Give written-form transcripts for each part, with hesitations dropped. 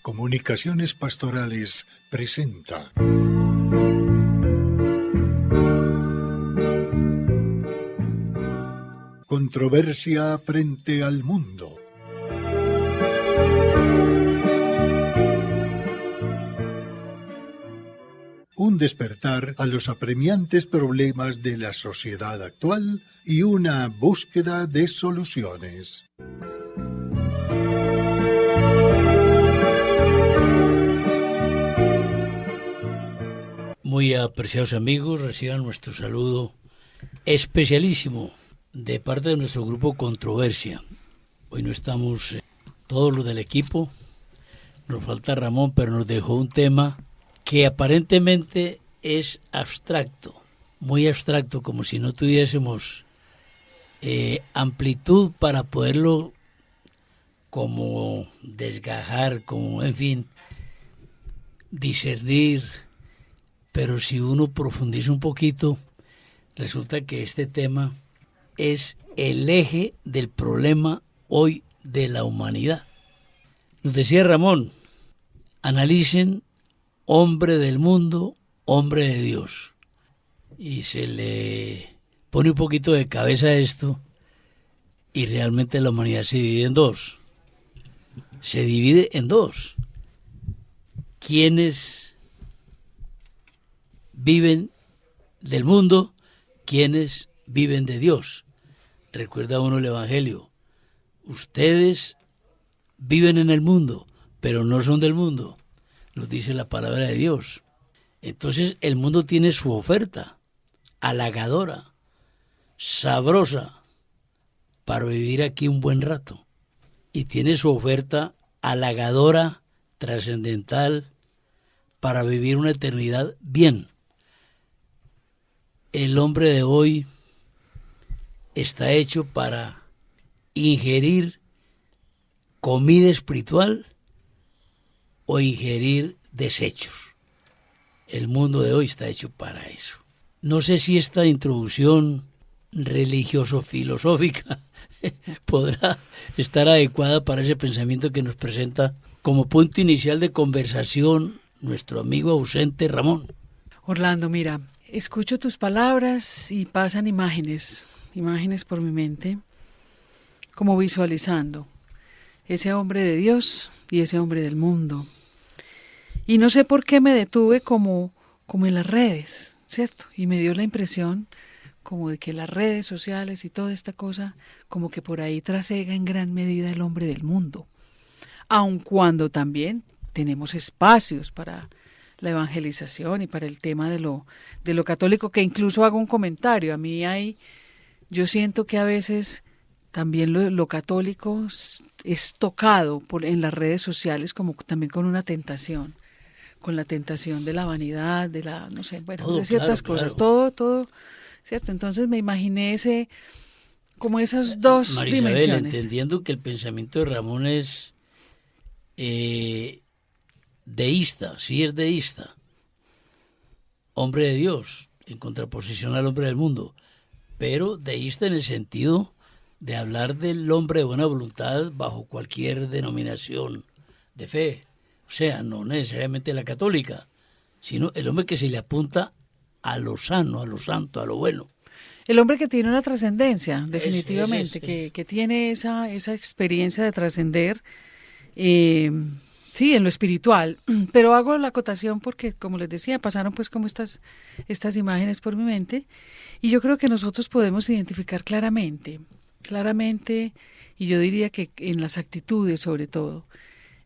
Comunicaciones Pastorales presenta Controversia frente al mundo. Un despertar a los apremiantes problemas de la sociedad actual y una búsqueda de soluciones. Muy apreciados amigos, reciban nuestro saludo especialísimo de parte de nuestro grupo Controversia. Hoy no estamos todos los del equipo, nos falta Ramón, pero nos dejó un tema que aparentemente es abstracto, muy abstracto, como si no tuviésemos amplitud para poderlo como desgajar, como en fin, discernir. Pero si uno profundiza un poquito, resulta que este tema es el eje del problema hoy de la humanidad. Nos decía Ramón, analicen hombre del mundo, hombre de Dios. Y se le pone un poquito de cabeza a esto y realmente la humanidad se divide en dos. Se divide en dos. ¿Quiénes viven del mundo? ¿Quiénes viven de Dios? Recuerda uno el Evangelio. Ustedes viven en el mundo, pero no son del mundo. Nos dice la palabra de Dios. Entonces el mundo tiene su oferta, halagadora, sabrosa, para vivir aquí un buen rato. Y tiene su oferta halagadora, trascendental, para vivir una eternidad bien. El hombre de hoy está hecho para ingerir comida espiritual o ingerir desechos. El mundo de hoy está hecho para eso. No sé si esta introducción religioso-filosófica podrá estar adecuada para ese pensamiento que nos presenta como punto inicial de conversación nuestro amigo ausente Ramón. Orlando, mira, escucho tus palabras y pasan imágenes por mi mente, como visualizando ese hombre de Dios y ese hombre del mundo. Y no sé por qué me detuve como en las redes, ¿cierto? Y me dio la impresión como de que las redes sociales y toda esta cosa, como que por ahí trasega en gran medida el hombre del mundo. Aun cuando también tenemos espacios para la evangelización y para el tema de lo católico, que incluso hago un comentario. A mí yo siento que a veces también lo católico es tocado en las redes sociales como también con una tentación, con la tentación de la vanidad, de la, no sé, bueno, todo, de ciertas cosas, claro. Todo, ¿cierto? Entonces me imaginé como esas dos María dimensiones. Isabel, entendiendo que el pensamiento de Ramón es deísta, sí es deísta, hombre de Dios, en contraposición al hombre del mundo, pero deísta en el sentido de hablar del hombre de buena voluntad bajo cualquier denominación de fe, o sea, no necesariamente la católica, sino el hombre que se le apunta a lo sano, a lo santo, a lo bueno. El hombre que tiene una trascendencia, definitivamente, que tiene esa experiencia de trascender, sí, en lo espiritual, pero hago la acotación porque, como les decía, pasaron pues como estas imágenes por mi mente, y yo creo que nosotros podemos identificar claramente, y yo diría que en las actitudes sobre todo,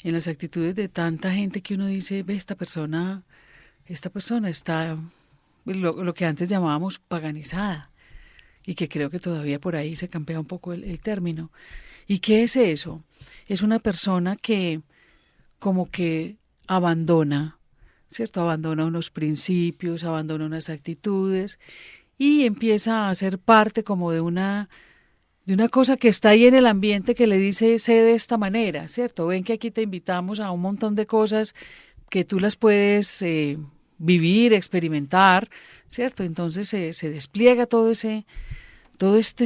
en las actitudes de tanta gente que uno dice, ve, esta persona está lo que antes llamábamos paganizada, y que creo que todavía por ahí se campea un poco el término. ¿Y qué es eso? Es una persona que como que abandona, ¿cierto? Abandona unos principios, abandona unas actitudes y empieza a ser parte como de una cosa que está ahí en el ambiente que le dice, sé de esta manera, ¿cierto? Ven que aquí te invitamos a un montón de cosas que tú las puedes vivir, experimentar, ¿cierto? Entonces se despliega todo este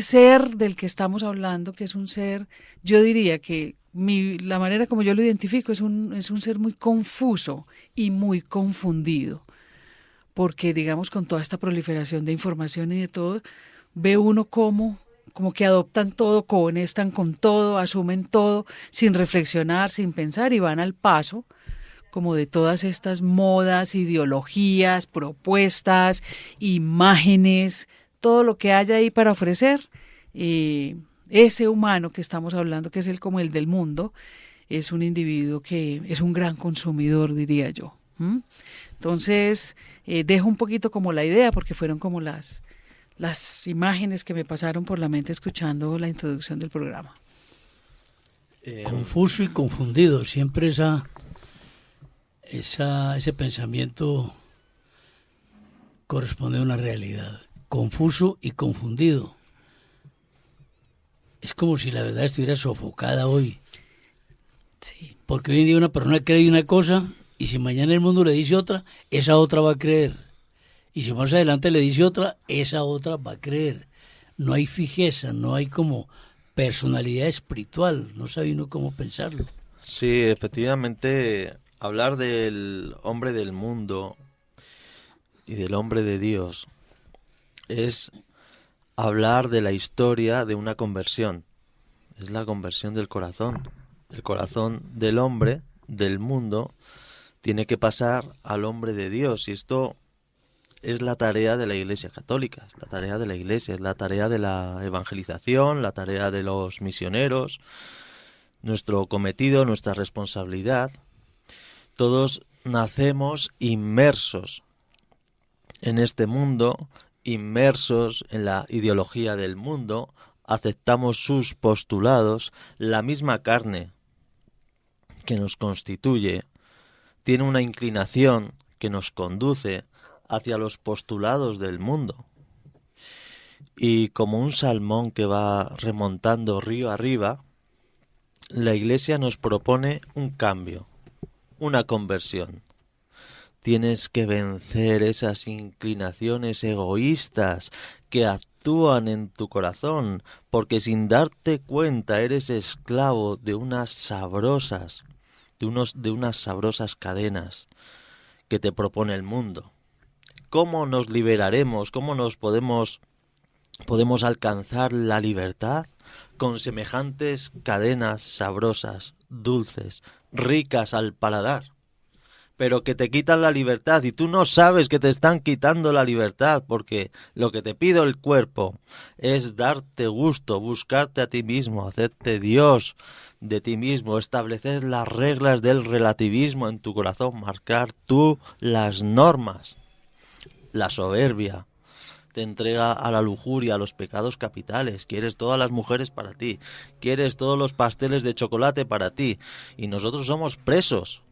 ser del que estamos hablando, que es un ser, yo diría que la manera como yo lo identifico es un ser muy confuso y muy confundido, porque digamos con toda esta proliferación de información y de todo, ve uno como que adoptan todo, conectan con todo, asumen todo sin reflexionar, sin pensar y van al paso como de todas estas modas, ideologías, propuestas, imágenes, todo lo que haya ahí para ofrecer. Ese humano que estamos hablando, que es como el del mundo, es un individuo que es un gran consumidor, diría yo. Entonces, dejo un poquito como la idea, porque fueron como las imágenes que me pasaron por la mente escuchando la introducción del programa. Confuso y confundido, siempre ese pensamiento corresponde a una realidad. Confuso y confundido. Es como si la verdad estuviera sofocada hoy. Sí. Porque hoy en día una persona cree una cosa y si mañana el mundo le dice otra, esa otra va a creer. Y si más adelante le dice otra, esa otra va a creer. No hay fijeza, no hay como personalidad espiritual, no sabe uno cómo pensarlo. Sí, efectivamente, hablar del hombre del mundo y del hombre de Dios es hablar de la historia de una conversión. Es la conversión del corazón. El corazón del hombre, del mundo, tiene que pasar al hombre de Dios. Y esto es la tarea de la Iglesia Católica, es la tarea de la Iglesia, es la tarea de la evangelización, la tarea de los misioneros, nuestro cometido, nuestra responsabilidad. Todos nacemos inmersos en este mundo, inmersos en la ideología del mundo, aceptamos sus postulados, la misma carne que nos constituye tiene una inclinación que nos conduce hacia los postulados del mundo. Y como un salmón que va remontando río arriba, la Iglesia nos propone un cambio, una conversión. Tienes que vencer esas inclinaciones egoístas que actúan en tu corazón, porque sin darte cuenta eres esclavo de unas sabrosas cadenas que te propone el mundo. ¿Cómo nos liberaremos? ¿Cómo nos podemos alcanzar la libertad? Con semejantes cadenas sabrosas, dulces, ricas al paladar, pero que te quitan la libertad y tú no sabes que te están quitando la libertad, porque lo que te pide el cuerpo es darte gusto, buscarte a ti mismo, hacerte Dios de ti mismo, establecer las reglas del relativismo en tu corazón, marcar tú las normas. La soberbia te entrega a la lujuria, a los pecados capitales. Quieres todas las mujeres para ti, quieres todos los pasteles de chocolate para ti, y nosotros somos presos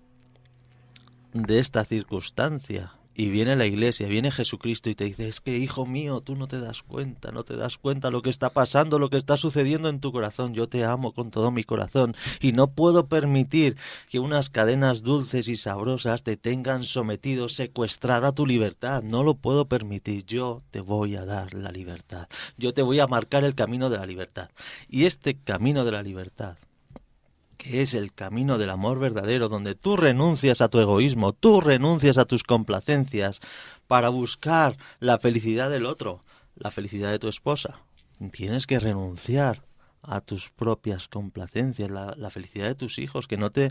de esta circunstancia. Y viene la Iglesia, viene Jesucristo y te dice: es que, hijo mío, tú no te das cuenta lo que está pasando, lo que está sucediendo en tu corazón. Yo te amo con todo mi corazón y no puedo permitir que unas cadenas dulces y sabrosas te tengan sometido, secuestrada tu libertad. No lo puedo permitir. Yo te voy a dar la libertad. Yo te voy a marcar el camino de la libertad. Y este camino de la libertad, que es el camino del amor verdadero, donde tú renuncias a tu egoísmo, tú renuncias a tus complacencias para buscar la felicidad del otro, la felicidad de tu esposa. Tienes que renunciar a tus propias complacencias, la felicidad de tus hijos, que no te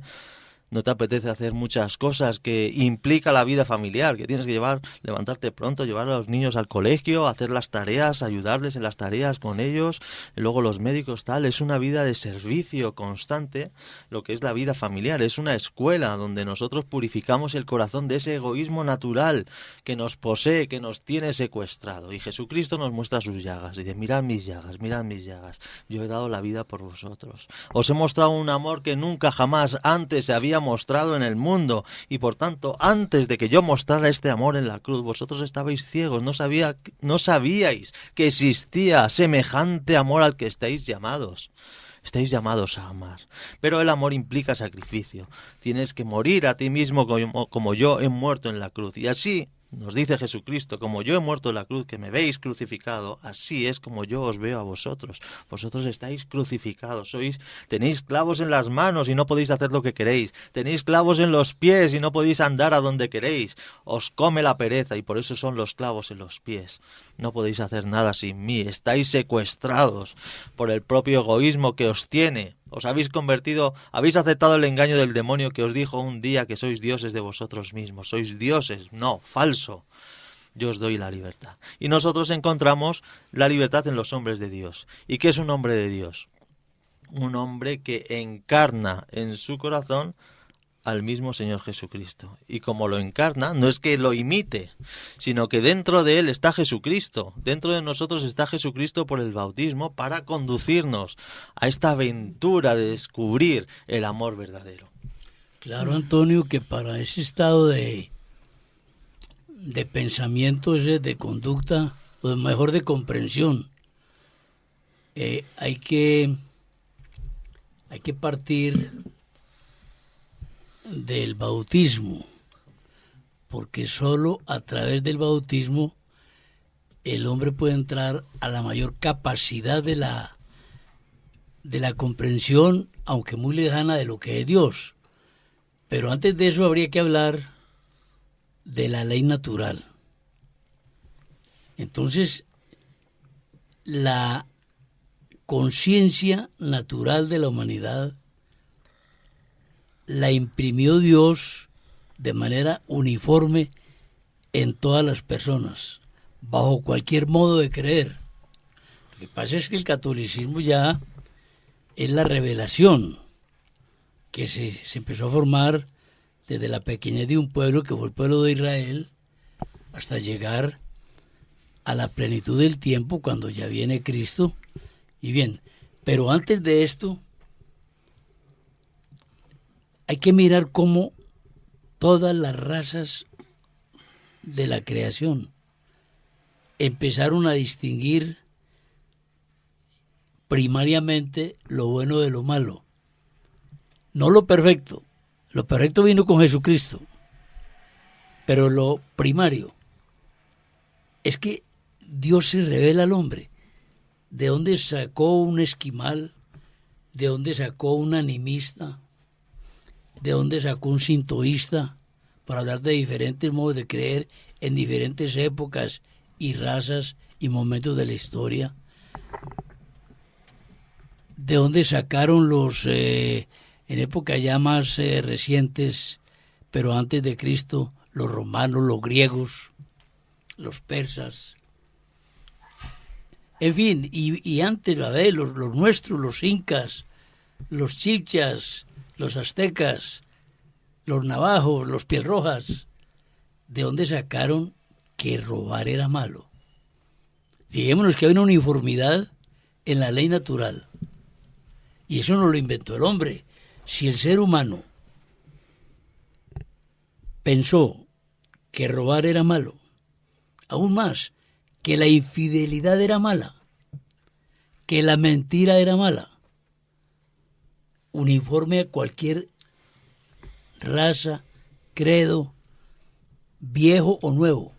apetece hacer muchas cosas que implica la vida familiar, que tienes que levantarte pronto, llevar a los niños al colegio, hacer las tareas, ayudarles en las tareas con ellos, y luego los médicos, tal. Es una vida de servicio constante, lo que es la vida familiar. Es una escuela donde nosotros purificamos el corazón de ese egoísmo natural que nos posee, que nos tiene secuestrado. Y Jesucristo nos muestra sus llagas y dice: mirad mis llagas, yo he dado la vida por vosotros. Os he mostrado un amor que nunca jamás antes se había mostrado en el mundo, y por tanto, antes de que yo mostrara este amor en la cruz, vosotros estabais ciegos, no sabíais que existía semejante amor al que estáis llamados a amar. Pero el amor implica sacrificio. Tienes que morir a ti mismo como yo he muerto en la cruz, y así Nos dice Jesucristo, como yo he muerto en la cruz, que me veis crucificado, así es como yo os veo a vosotros. Vosotros estáis crucificados, tenéis clavos en las manos y no podéis hacer lo que queréis, tenéis clavos en los pies y no podéis andar a donde queréis, os come la pereza y por eso son los clavos en los pies. No podéis hacer nada sin mí, estáis secuestrados por el propio egoísmo que os tiene. Os habéis convertido, habéis aceptado el engaño del demonio que os dijo un día que sois dioses de vosotros mismos. Sois dioses, no, falso. Yo os doy la libertad. Y nosotros encontramos la libertad en los hombres de Dios. ¿Y qué es un hombre de Dios? Un hombre que encarna en su corazón al mismo Señor Jesucristo. Y como lo encarna, no es que lo imite, sino que dentro de él está Jesucristo. Dentro de nosotros está Jesucristo por el bautismo para conducirnos a esta aventura de descubrir el amor verdadero. Claro, Antonio, que para ese estado de pensamiento, de conducta, o mejor de comprensión, hay que partir del bautismo, porque solo a través del bautismo el hombre puede entrar a la mayor capacidad de la comprensión, aunque muy lejana, de lo que es Dios. Pero antes de eso habría que hablar de la ley natural. Entonces, la conciencia natural de la humanidad la imprimió Dios de manera uniforme en todas las personas, bajo cualquier modo de creer. Lo que pasa es que el catolicismo ya es la revelación que se empezó a formar desde la pequeñez de un pueblo que fue el pueblo de Israel hasta llegar a la plenitud del tiempo cuando ya viene Cristo. Y bien, pero antes de esto hay que mirar cómo todas las razas de la creación empezaron a distinguir primariamente lo bueno de lo malo. No lo perfecto. Lo perfecto vino con Jesucristo. Pero lo primario es que Dios se revela al hombre. ¿De dónde sacó un esquimal? ¿De dónde sacó un animista? ¿De dónde sacó un sintoísta? Para hablar de diferentes modos de creer en diferentes épocas y razas y momentos de la historia. ¿De dónde sacaron los, en épocas ya más recientes, pero antes de Cristo, los romanos, los griegos, los persas? En fin, y antes, a ver, los nuestros, los incas, los chibchas, los aztecas, los navajos, los piel rojas, ¿de dónde sacaron que robar era malo? Fijémonos que hay una uniformidad en la ley natural. Y eso no lo inventó el hombre. Si el ser humano pensó que robar era malo, aún más, que la infidelidad era mala, que la mentira era mala, uniforme a cualquier raza, credo, viejo o nuevo.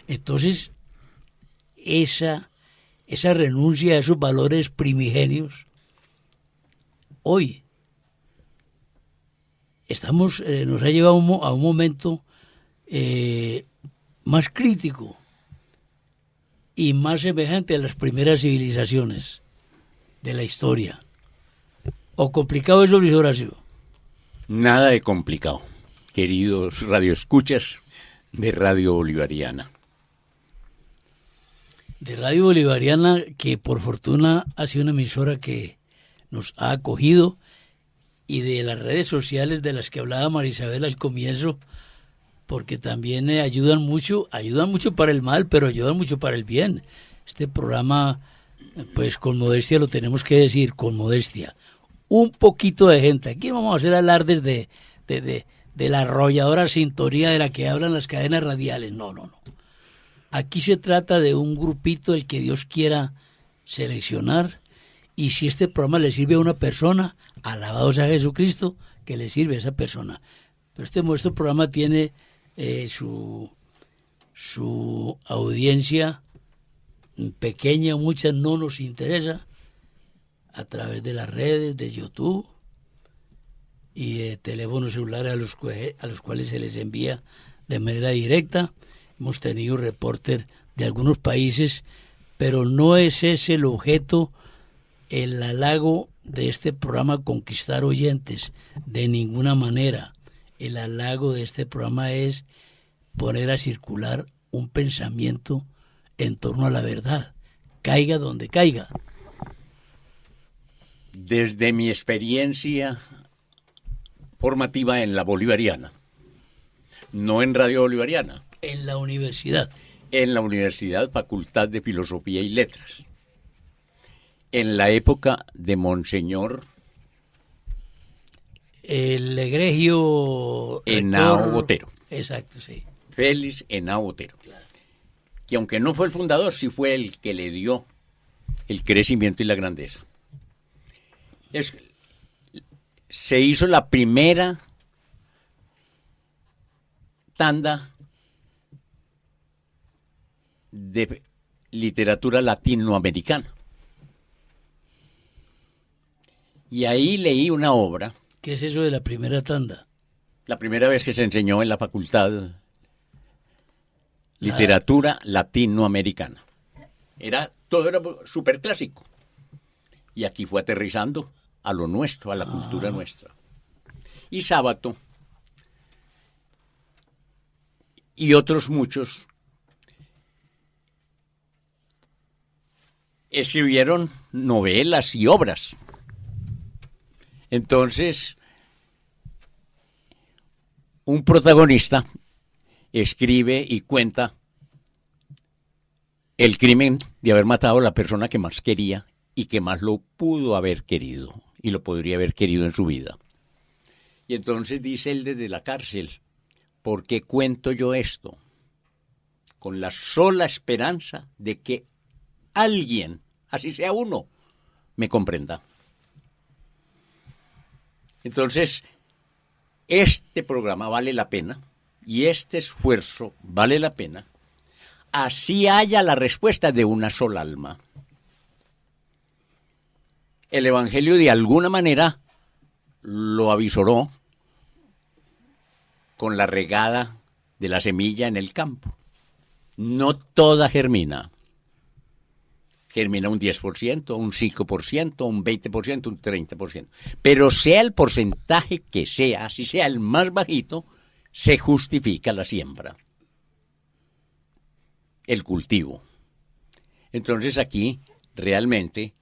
Entonces, esa renuncia a esos valores primigenios, hoy nos ha llevado a un momento más crítico y más semejante a las primeras civilizaciones de la historia. ¿O complicado eso, Luis Horacio? Nada de complicado, queridos radioescuchas de Radio Bolivariana. De Radio Bolivariana, que por fortuna ha sido una emisora que nos ha acogido, y de las redes sociales de las que hablaba Marisabel al comienzo, porque también ayudan mucho para el mal, pero ayudan mucho para el bien. Este programa, pues con modestia lo tenemos que decir, con modestia. Un poquito de gente, aquí vamos a hacer alardes de la arrolladora sintonía de la que hablan las cadenas radiales, no. Aquí se trata de un grupito el que Dios quiera seleccionar, y si este programa le sirve a una persona, alabado sea Jesucristo, que le sirve a esa persona. Pero este programa tiene su su audiencia pequeña, muchas no nos interesa, a través de las redes, de YouTube y de teléfonos celulares a los cuales se les envía de manera directa. Hemos tenido reporter de algunos países, pero no es ese el objeto, el halago de este programa, conquistar oyentes, de ninguna manera. El halago de este programa es poner a circular un pensamiento en torno a la verdad, caiga donde caiga. Desde mi experiencia formativa en la Bolivariana, no en Radio Bolivariana, En la universidad. en la Universidad Facultad de Filosofía y Letras, en la época de Monseñor El egregio Henao rector- Botero. Exacto, sí. Félix Henao Botero, que aunque no fue el fundador, sí fue el que le dio el crecimiento y la grandeza. Se hizo la primera tanda de literatura latinoamericana. Y ahí leí una obra, ¿Qué es eso de la primera tanda? la primera vez que se enseñó en la facultad, literatura latinoamericana. Todo era súper clásico. Y aquí fue aterrizando a lo nuestro, a la cultura nuestra. Y Sábato y otros muchos escribieron novelas y obras. Entonces, un protagonista escribe y cuenta el crimen de haber matado a la persona que más quería y que más lo pudo haber querido y lo podría haber querido en su vida. Y entonces dice él desde la cárcel, ¿por qué cuento yo esto? Con la sola esperanza de que alguien, así sea uno, me comprenda. Entonces, este programa vale la pena y este esfuerzo vale la pena, así haya la respuesta de una sola alma. El Evangelio de alguna manera lo avisoró con la regada de la semilla en el campo. No toda germina. Germina un 10%, un 5%, un 20%, un 30%. Pero sea el porcentaje que sea, si sea el más bajito, se justifica la siembra, el cultivo. Entonces aquí realmente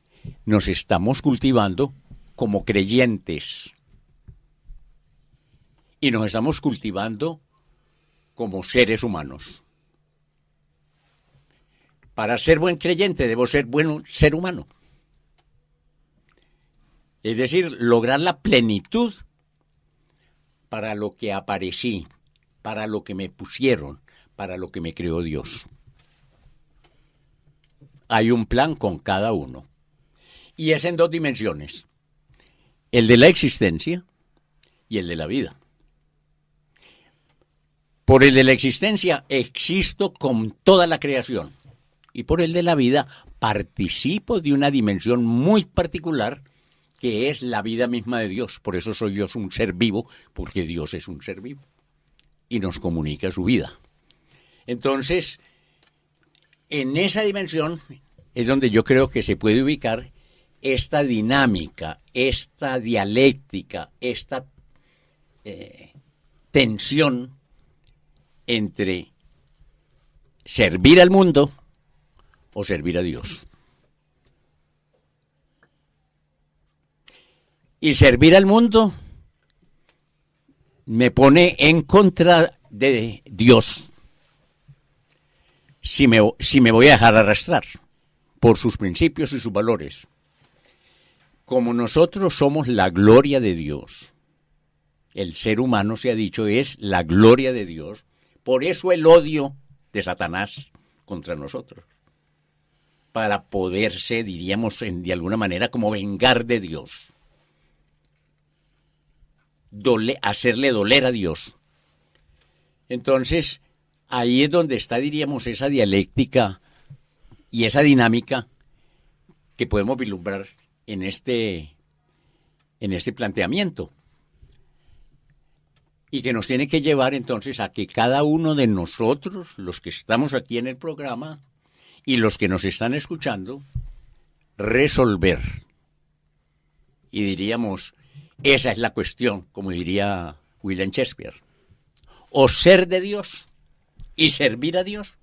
nos estamos cultivando como creyentes y nos estamos cultivando como seres humanos. Para ser buen creyente debo ser buen ser humano. Es decir, lograr la plenitud para lo que aparecí, para lo que me pusieron, para lo que me creó Dios. Hay un plan con cada uno. Y es en dos dimensiones. El de la existencia y el de la vida. Por el de la existencia existo con toda la creación. Y por el de la vida participo de una dimensión muy particular que es la vida misma de Dios. Por eso soy yo un ser vivo, porque Dios es un ser vivo y nos comunica su vida. Entonces, en esa dimensión es donde yo creo que se puede ubicar esta dinámica, esta dialéctica, esta tensión entre servir al mundo o servir a Dios. Y servir al mundo me pone en contra de Dios si me voy a dejar arrastrar por sus principios y sus valores. Como nosotros somos la gloria de Dios, el ser humano, se ha dicho, es la gloria de Dios, por eso el odio de Satanás contra nosotros, para poderse, diríamos, de alguna manera, como vengar de Dios, hacerle doler a Dios. Entonces, ahí es donde está, diríamos, esa dialéctica y esa dinámica que podemos vislumbrar en este planteamiento. Y que nos tiene que llevar entonces a que cada uno de nosotros, los que estamos aquí en el programa y los que nos están escuchando, resolver. Y diríamos, esa es la cuestión, como diría William Shakespeare. O ser de Dios y servir a Dios,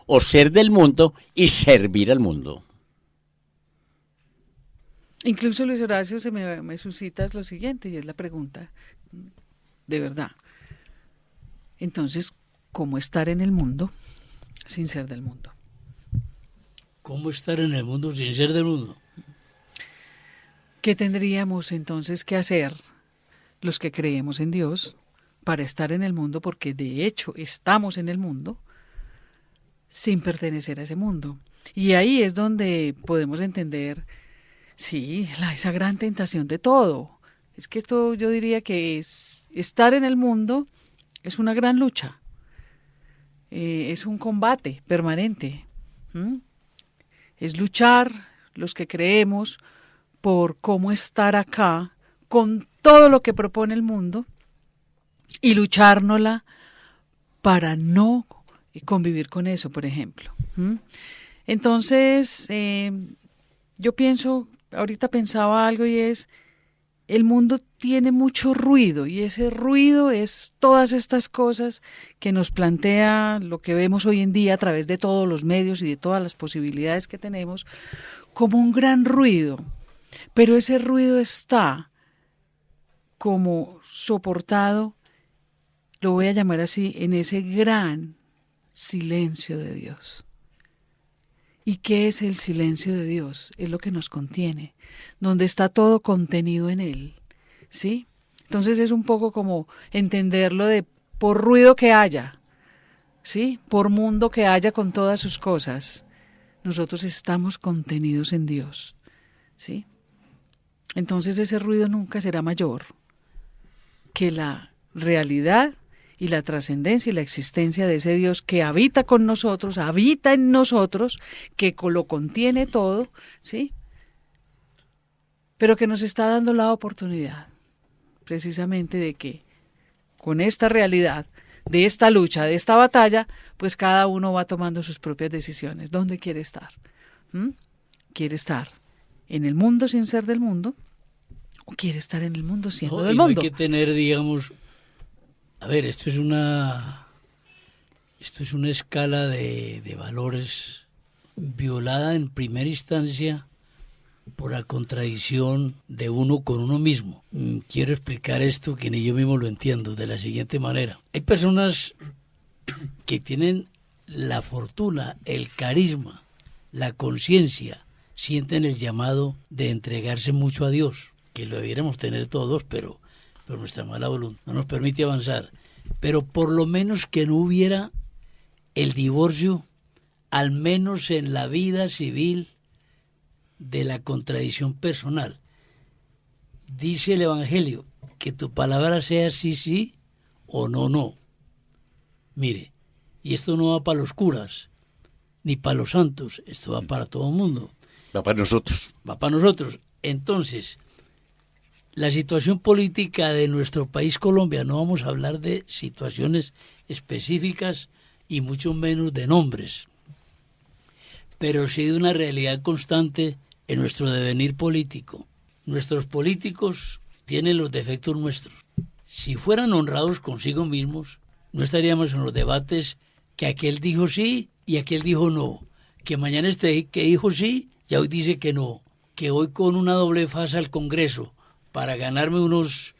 o ser del mundo y servir al mundo. Incluso, Luis Horacio, me suscitas lo siguiente, y es la pregunta, de verdad. Entonces, ¿cómo estar en el mundo sin ser del mundo? ¿Cómo estar en el mundo sin ser del mundo? ¿Qué tendríamos entonces que hacer los que creemos en Dios para estar en el mundo? Porque de hecho estamos en el mundo sin pertenecer a ese mundo. Y ahí es donde podemos entender, sí, esa gran tentación de todo. Es que esto yo diría que es estar en el mundo es una gran lucha. Es un combate permanente. Es luchar los que creemos por cómo estar acá con todo lo que propone el mundo y luchárnosla para no convivir con eso, por ejemplo. Entonces, yo pienso, ahorita pensaba algo y es, el mundo tiene mucho ruido y ese ruido es todas estas cosas que nos plantea lo que vemos hoy en día a través de todos los medios y de todas las posibilidades que tenemos como un gran ruido. Pero ese ruido está como soportado, lo voy a llamar así, en ese gran silencio de Dios. ¿Y qué es el silencio de Dios? Es lo que nos contiene, donde está todo contenido en Él, ¿sí? Entonces es un poco como entenderlo de por ruido que haya, ¿sí? Por mundo que haya con todas sus cosas, nosotros estamos contenidos en Dios, ¿sí? Entonces ese ruido nunca será mayor que la realidad y la trascendencia y la existencia de ese Dios que habita con nosotros, habita en nosotros, que lo contiene todo, ¿sí? Pero que nos está dando la oportunidad, precisamente de que con esta realidad, de esta lucha, de esta batalla, pues cada uno va tomando sus propias decisiones. ¿Dónde quiere estar? ¿Quiere estar en el mundo sin ser del mundo? ¿O quiere estar en el mundo siendo del mundo? Hay que tener, digamos, a ver, esto es una escala de valores violada en primera instancia por la contradicción de uno con uno mismo. Quiero explicar esto que ni yo mismo lo entiendo de la siguiente manera. Hay personas que tienen la fortuna, el carisma, la conciencia, sienten el llamado de entregarse mucho a Dios, que lo debiéramos tener todos, pero nuestra mala voluntad no nos permite avanzar. Pero por lo menos que no hubiera el divorcio, al menos en la vida civil, de la contradicción personal. Dice el Evangelio, que tu palabra sea sí, sí, o no, no. Mire, y esto no va para los curas, ni para los santos, esto va para todo el mundo. Va para nosotros. Va para nosotros. Entonces, la situación política de nuestro país Colombia, no vamos a hablar de situaciones específicas y mucho menos de nombres, pero sí de una realidad constante en nuestro devenir político. Nuestros políticos tienen los defectos nuestros. Si fueran honrados consigo mismos, no estaríamos en los debates que aquel dijo sí y aquel dijo no, que mañana este que dijo sí, ya hoy dice que no, que voy con una doble faz al Congreso para ganarme unos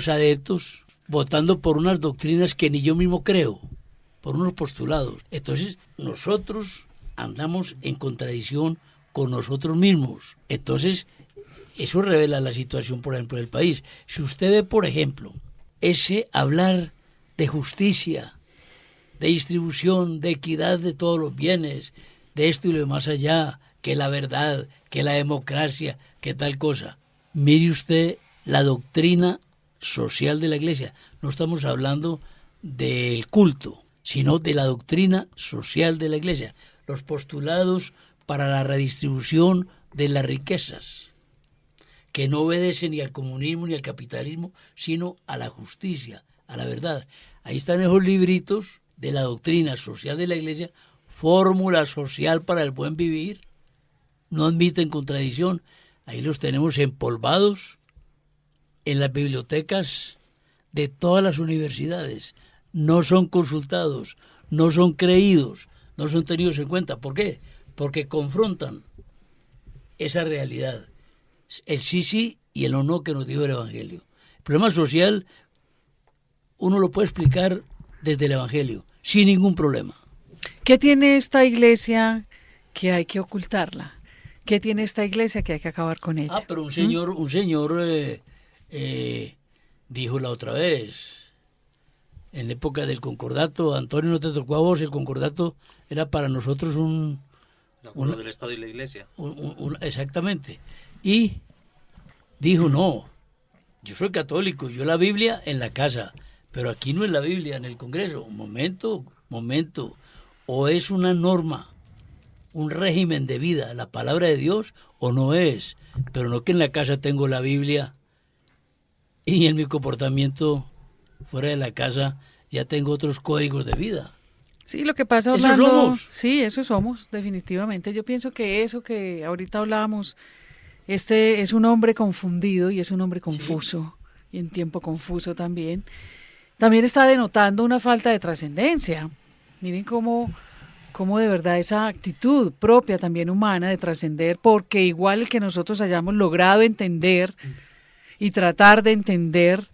adeptos, votando por unas doctrinas que ni yo mismo creo, por unos postulados. Entonces, nosotros andamos en contradicción con nosotros mismos. Entonces, eso revela la situación, por ejemplo, del país. Si usted ve, por ejemplo, ese hablar de justicia, de distribución, de equidad de todos los bienes, de esto y lo de más allá, que la verdad, que la democracia, que tal cosa. Mire usted la doctrina social de la Iglesia. No estamos hablando del culto, sino de la doctrina social de la Iglesia, los postulados para la redistribución de las riquezas, que no obedecen ni al comunismo ni al capitalismo, sino a la justicia, a la verdad. Ahí están esos libritos de la doctrina social de la Iglesia, fórmula social para el buen vivir, no admiten contradicción. Ahí los tenemos empolvados en las bibliotecas de todas las universidades. No son consultados, no son creídos, no son tenidos en cuenta. ¿Por qué? Porque confrontan esa realidad, el sí y el no que nos dijo el Evangelio. El problema social uno lo puede explicar desde el Evangelio, sin ningún problema. ¿Qué tiene esta iglesia que hay que ocultarla? ¿Qué tiene esta iglesia que hay que acabar con ella? Pero un señor dijo la otra vez, en la época del concordato, Antonio, no te tocó a vos, el concordato era para nosotros un acuerdo del Estado y la Iglesia. Exactamente. Y dijo, no, yo soy católico, yo la Biblia en la casa, pero aquí no es la Biblia en el Congreso. Un momento, o es una norma, un régimen de vida, la palabra de Dios, o no es, pero no que en la casa tengo la Biblia y en mi comportamiento fuera de la casa ya tengo otros códigos de vida. Sí, lo que pasa, ¿Eso Orlando, somos? sí, eso somos, definitivamente. Yo pienso que eso que ahorita hablábamos, este es un hombre confundido y es un hombre confuso, y en tiempo confuso también. También está denotando una falta de trascendencia. Miren cómo de verdad esa actitud propia también humana de trascender, porque igual el que nosotros hayamos logrado entender y tratar de entender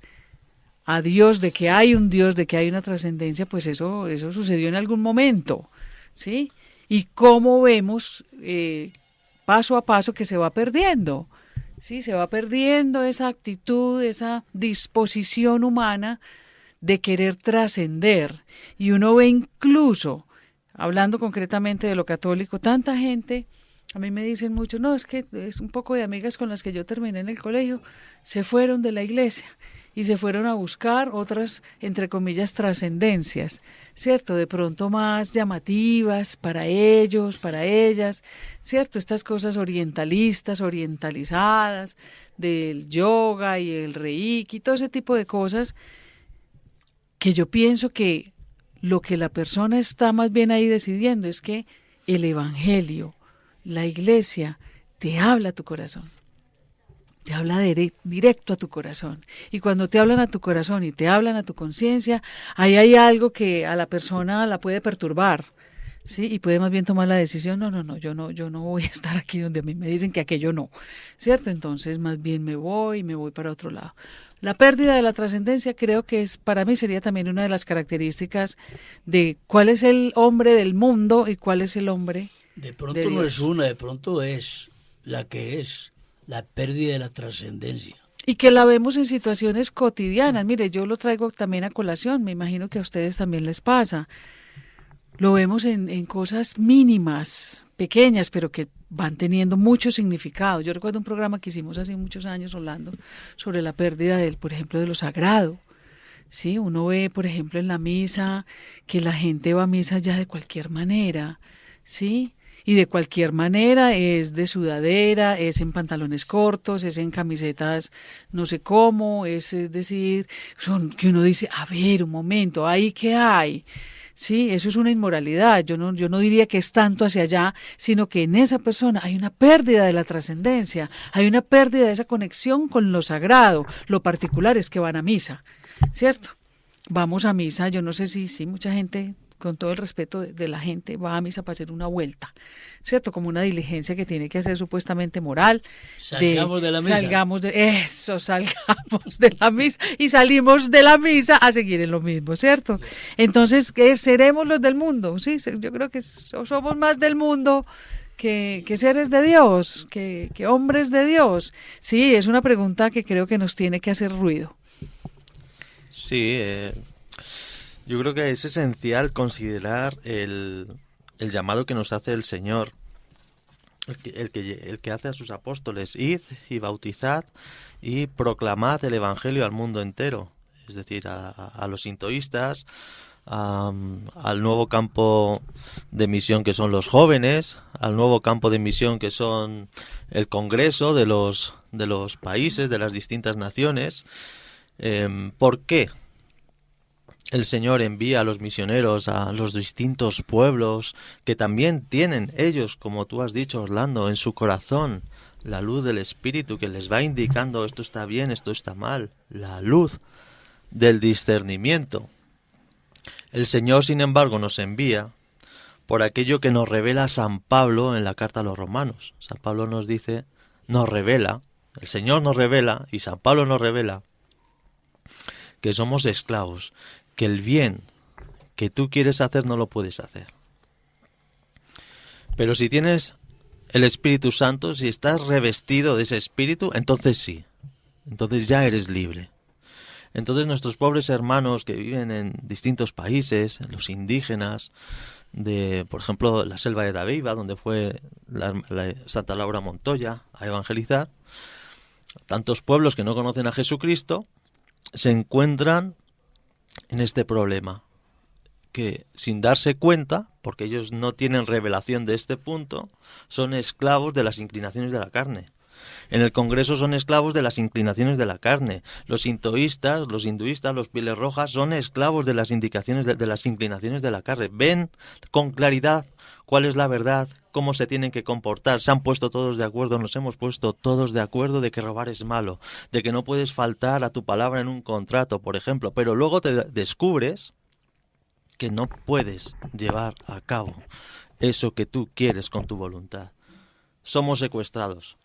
a Dios, de que hay un Dios, de que hay una trascendencia, pues eso sucedió en algún momento, ¿sí? Y cómo vemos paso a paso que se va perdiendo, ¿sí? Se va perdiendo esa actitud, esa disposición humana de querer trascender. Y uno ve incluso, hablando concretamente de lo católico, tanta gente, a mí me dicen mucho, no, es que es un poco de amigas con las que yo terminé en el colegio, se fueron de la iglesia y se fueron a buscar otras, entre comillas, trascendencias, ¿cierto? De pronto más llamativas para ellos, para ellas, ¿cierto? Estas cosas orientalistas, orientalizadas, del yoga y el reiki, todo ese tipo de cosas que yo pienso que lo que la persona está más bien ahí decidiendo es que el Evangelio, la iglesia, te habla a tu corazón. Te habla directo a tu corazón. Y cuando te hablan a tu corazón y te hablan a tu conciencia, ahí hay algo que a la persona la puede perturbar, ¿sí? Y puede más bien tomar la decisión, no, yo no voy a estar aquí donde a mí me dicen que aquello no, ¿cierto? Entonces más bien me voy para otro lado. La pérdida de la trascendencia creo que para mí sería también una de las características de cuál es el hombre del mundo y cuál es el hombre de pronto no es una, de pronto es la que es la pérdida de la trascendencia. Y que la vemos en situaciones cotidianas. Mire, yo lo traigo también a colación, me imagino que a ustedes también les pasa. Lo vemos en cosas mínimas, pequeñas, pero que van teniendo mucho significado. Yo recuerdo un programa que hicimos hace muchos años hablando sobre la pérdida por ejemplo, de lo sagrado. Sí, uno ve, por ejemplo, en la misa que la gente va a misa ya de cualquier manera, ¿sí? Y de cualquier manera es de sudadera, es en pantalones cortos, es en camisetas no sé cómo, es decir, que uno dice, a ver, un momento, ¿ahí qué hay? Sí, eso es una inmoralidad. Yo no diría que es tanto hacia allá, sino que en esa persona hay una pérdida de la trascendencia, hay una pérdida de esa conexión con lo sagrado. Lo particular es que van a misa, ¿cierto? Vamos a misa, yo no sé si mucha gente, con todo el respeto de la gente, va a misa para hacer una vuelta, ¿cierto? Como una diligencia que tiene que hacer supuestamente moral. Salgamos de la misa. Salgamos de la misa y salimos de la misa a seguir en lo mismo, ¿cierto? Entonces, ¿qué seremos los del mundo? Sí, yo creo que somos más del mundo que seres de Dios, que hombres de Dios. Sí, es una pregunta que creo que nos tiene que hacer ruido. Sí, yo creo que es esencial considerar el llamado que nos hace el Señor, el que hace a sus apóstoles: id y bautizad y proclamad el Evangelio al mundo entero, es decir, a los sintoístas, al nuevo campo de misión que son los jóvenes, al nuevo campo de misión que son el Congreso de los países, de las distintas naciones. ¿Por qué el Señor envía a los misioneros a los distintos pueblos que también tienen ellos, como tú has dicho, Orlando, en su corazón la luz del Espíritu que les va indicando esto está bien, esto está mal, la luz del discernimiento? El Señor, sin embargo, nos envía por aquello que nos revela San Pablo en la carta a los Romanos. San Pablo nos dice, nos revela, el Señor nos revela y San Pablo nos revela que somos esclavos, que el bien que tú quieres hacer no lo puedes hacer. Pero si tienes el Espíritu Santo, si estás revestido de ese Espíritu, entonces sí, entonces ya eres libre. Entonces nuestros pobres hermanos que viven en distintos países, los indígenas, de, por ejemplo, la selva de Dabeiba, donde fue la Santa Laura Montoya a evangelizar, tantos pueblos que no conocen a Jesucristo, se encuentran en este problema, que sin darse cuenta, porque ellos no tienen revelación de este punto, son esclavos de las inclinaciones de la carne. En el Congreso son esclavos de las inclinaciones de la carne. Los sintoístas, los hinduistas, los pieles rojas son esclavos de las indicaciones de las inclinaciones de la carne. Ven con claridad cuál es la verdad, cómo se tienen que comportar. Se han puesto todos de acuerdo, nos hemos puesto todos de acuerdo de que robar es malo, de que no puedes faltar a tu palabra en un contrato, por ejemplo. Pero luego te descubres que no puedes llevar a cabo eso que tú quieres con tu voluntad. Somos secuestrados.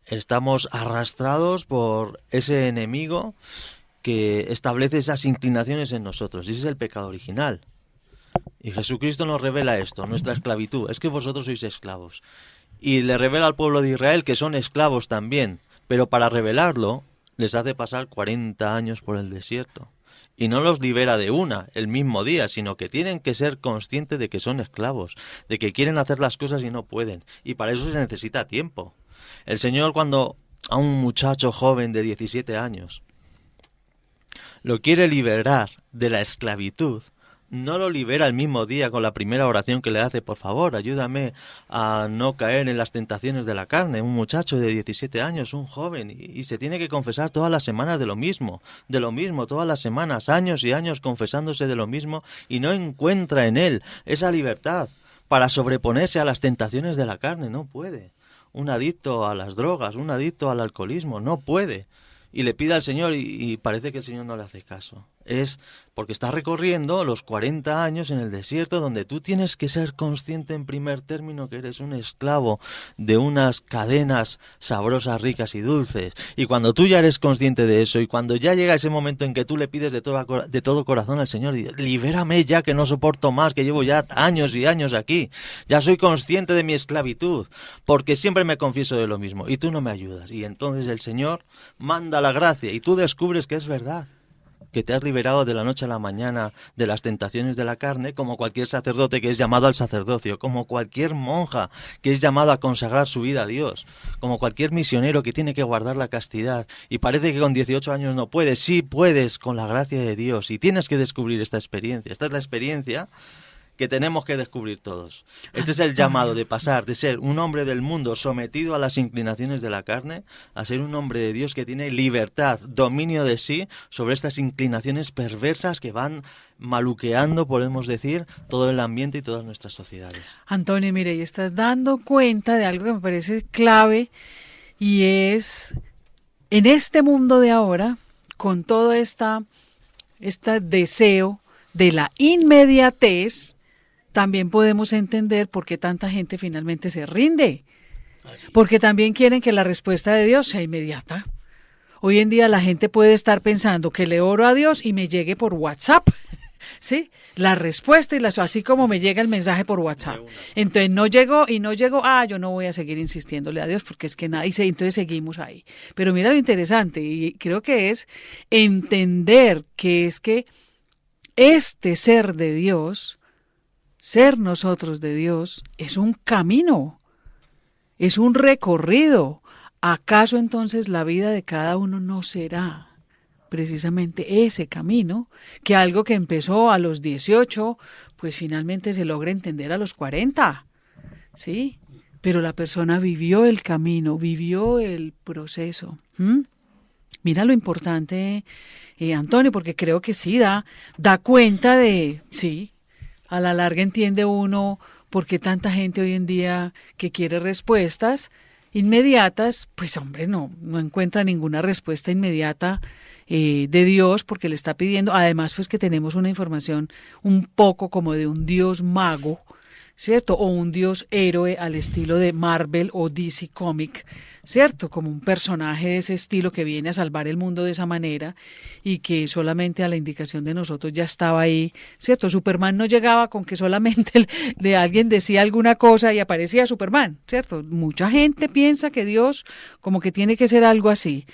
Estamos arrastrados por ese enemigo que establece esas inclinaciones en nosotros. Y ese es el pecado original. Y Jesucristo nos revela esto, nuestra esclavitud. Es que vosotros sois esclavos. Y le revela al pueblo de Israel que son esclavos también. Pero para revelarlo, les hace pasar 40 años por el desierto. Y no los libera de el mismo día, sino que tienen que ser conscientes de que son esclavos, de que quieren hacer las cosas y no pueden. Y para eso se necesita tiempo. El Señor, cuando a un muchacho joven de 17 años lo quiere liberar de la esclavitud, no lo libera el mismo día con la primera oración que le hace, por favor, ayúdame a no caer en las tentaciones de la carne. Un muchacho de 17 años, un joven, y se tiene que confesar todas las semanas de lo mismo, todas las semanas, años y años confesándose de lo mismo, y no encuentra en él esa libertad para sobreponerse a las tentaciones de la carne, no puede. Un adicto a las drogas, un adicto al alcoholismo, no puede. Y le pide al Señor y parece que el Señor no le hace caso. Es porque está recorriendo los 40 años en el desierto donde tú tienes que ser consciente en primer término que eres un esclavo de unas cadenas sabrosas, ricas y dulces. Y cuando tú ya eres consciente de eso y cuando ya llega ese momento en que tú le pides de todo corazón al Señor, libérame ya que no soporto más, que llevo ya años y años aquí. Ya soy consciente de mi esclavitud porque siempre me confieso de lo mismo y tú no me ayudas. Y entonces el Señor manda la gracia y tú descubres que es verdad, que te has liberado de la noche a la mañana de las tentaciones de la carne, como cualquier sacerdote que es llamado al sacerdocio, como cualquier monja que es llamado a consagrar su vida a Dios, como cualquier misionero que tiene que guardar la castidad y parece que con 18 años no puedes. Sí puedes con la gracia de Dios y tienes que descubrir esta experiencia. Esta es la experiencia que tenemos que descubrir todos. Este es el llamado de pasar de ser un hombre del mundo sometido a las inclinaciones de la carne a ser un hombre de Dios que tiene libertad, dominio de sí sobre estas inclinaciones perversas que van maluqueando, podemos decir, todo el ambiente y todas nuestras sociedades. Antonio, mire, y estás dando cuenta de algo que me parece clave y es en este mundo de ahora, con todo este deseo de la inmediatez, también podemos entender por qué tanta gente finalmente se rinde. Porque también quieren que la respuesta de Dios sea inmediata. Hoy en día la gente puede estar pensando que le oro a Dios y me llegue por WhatsApp. ¿Sí? La respuesta, así como me llega el mensaje por WhatsApp. Entonces no llegó, yo no voy a seguir insistiéndole a Dios porque es que nada, entonces seguimos ahí. Pero mira lo interesante, y creo que es entender que es que este ser de Dios, ser nosotros de Dios, es un camino, es un recorrido. ¿Acaso entonces la vida de cada uno no será precisamente ese camino, que algo que empezó a los 18, pues finalmente se logra entender a los 40, ¿sí? Pero la persona vivió el camino, vivió el proceso. Mira lo importante, Antonio, porque creo que sí da cuenta de, sí, a la larga entiende uno por qué tanta gente hoy en día que quiere respuestas inmediatas, pues hombre, no encuentra ninguna respuesta inmediata de Dios, porque le está pidiendo, además pues que tenemos una información un poco como de un Dios mago, ¿cierto? O un Dios héroe al estilo de Marvel o DC Comic, ¿cierto? Como un personaje de ese estilo que viene a salvar el mundo de esa manera y que solamente a la indicación de nosotros ya estaba ahí, ¿cierto? Superman no llegaba con que solamente de alguien decía alguna cosa y aparecía Superman, ¿cierto? Mucha gente piensa que Dios como que tiene que ser algo así.